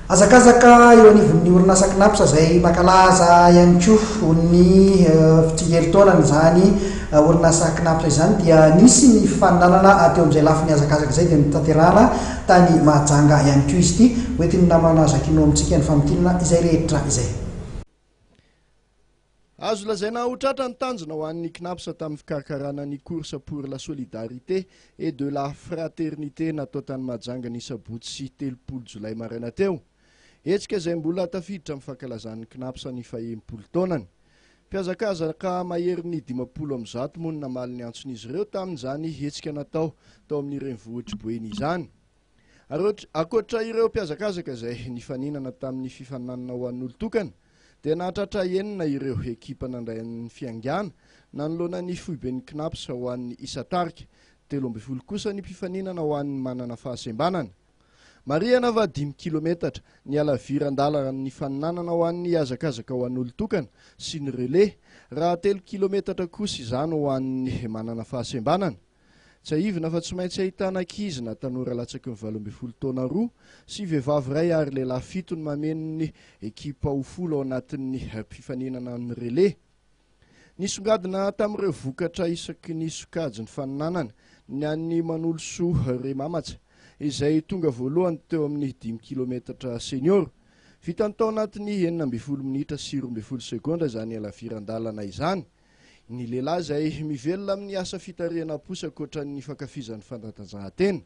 azakazaka eo anivon'ny orinasa knapsa zay makalaza ihany koa ny fitsingerin-taonany zany orinasa knapsa izany dia nisy ny fifaninanana teo amin'izay lafiny azakazaka zay dia nitanterahana tany Mahajanga ihany koa izy ity hoentiny namana zakino amintsika ny famitinana izay rehetra izay. Azo lazaina hotratra ny tanjona ho an'ny knapsa tamin'ny fikarakarana ny course pour la solidarité et de la fraternité natao tany Mahajanga ny sabotsy 3 Jolay maraina teo. Hetsika izay mbola tafiditra amin'ny fankalazan'ny knapsa ny 100 taonany. Mpiazakazaka mahery ny 50 moa namaly ny antson'izy ireo tamin'izany hetsika natao tao amin'ny renivohitra Boeny izany. Akoatra ireo mpiazakazaka izay nifaninana tamin'ny fifaninanana ho an'olon-tokana dia nahatratra enina ireo ekipa nandray ny fiangana nanoloana ny foiben'ny knapsa ho an'ny Isatarika, 12 kosa ny mpifaninana ho an'ny manana fahasembanana. Mariana va 5 kilometatra ny alaviran-dalana ny faninanana ho an'ny hazakazaka ho an'olon-tokana sy ny relais, raha 3 kilometatra kosa izany ho an'ny manana fahasembanana. Tsy aivina fa tsy maintsy ahitana ankizy na tanora latsaky ny 12 taona roa sy vehivavy ray ary lehilahy 7 ny mameno ny ekipa ho 10 ao anatin'ny mpifaninana ny relais. Nisongadina tamin'ireo vokatra isaky ny sokajy ny faninanana ny an'ny Manolosoa Remamatsa izay tonga voalohany teo amin'ny 5 kilometatra senior. Vita tao anatin'ny 12 minitra sy 12 sekonda izany alaviran-dalana izany. Ny lehilahy izay mivelona amin'ny asa fitarihana posy akoatra ny fankafizan'ny fanatanjahantena.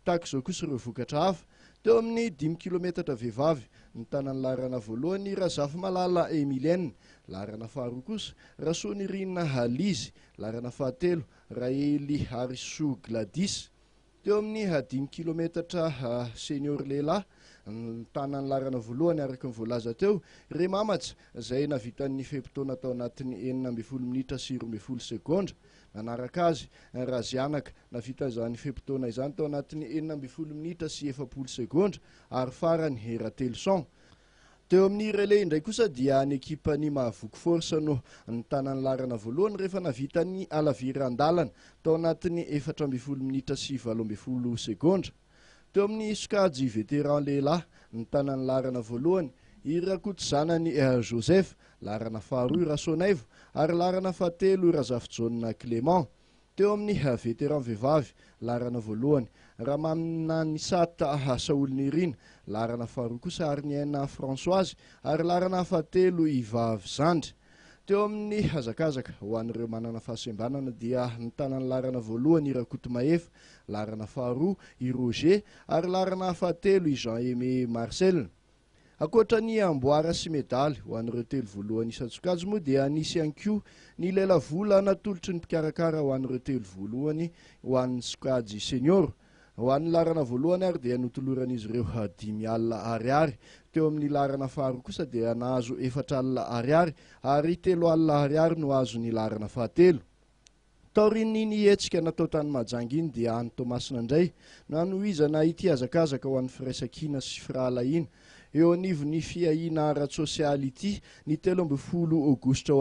Tahaka izao kosa ireo vokatra hafa teo amin'ny 5 kilometatra vehivavy ny tanany larana voalohany Razafy Malala Emilienne, larana faharoa kosa Rasonirina Halizy, larana fahatelo Raely Hariso Gladys. Teo amin'ny 5 kilometatra senior lehilahy ny tanany larana voalohany araka ny voalaza teo Remamatsa izay navitan'ny fempotoana tao anatin'ny 12 minitra sy 12 sekondra. Manaraka azy Razianaka navita izany fempotoana izany tao anatin'ny 12 minitra sy 40 sekondra ary farany Eratelson. Teo amin'ny relais indray kosa dia ny ekipa ny Mahavoky Force no ny tanany larana voalohany rehefa navita ny alaviran-dalana tao anatin'ny 14 minitra sy 12 sekondra. Teo amin'ny sokajy veteran lehilahy ny tanany larana voalohany Irakotzanany Joseph, larana faharoa Rasonaivo ary larana fahatelo Razafy Jaune Clément. Teo amin'ny veteran vehivavy larana voalohany Ramanisata Saolonirina, larana faharoa kosa Arniena Françoise ary larana fahatelo Ivavy Zandry. Teo amin'ny hazakazaka ho an'ireo manana fahasembanana dia ny tanany larana voalohany Irakoto Mahefa, larana faharoa i Roger ary larana fahatelo i Jean-Aimé Marcel. Akoatra ny amboara sy medaly ho an'ireo telo voalohany isan-tsokajy moa dia nisy ihany koa ny lela vola natolotry ny mpikarakara ho an'ireo telo voalohany ho an'ny sokajy senior. Ho an'ny larana voalohany ary dia notoloran'izy ireo 5 alina ariary. Teo amin'ny larana faharoa kosa dia nahazo 4 alina ariary ary 3 alina ariary no azo ny larana fahatelo. Taorin'ny hetsika natao tany Mahajanga iny dia any Tomasina indray no hanohizana ity hazakazaka ho an'ny firaisan-kina sy firahalahiana eo anivon'ny fiahina ara-tsosialy ity ny 13 Aogositra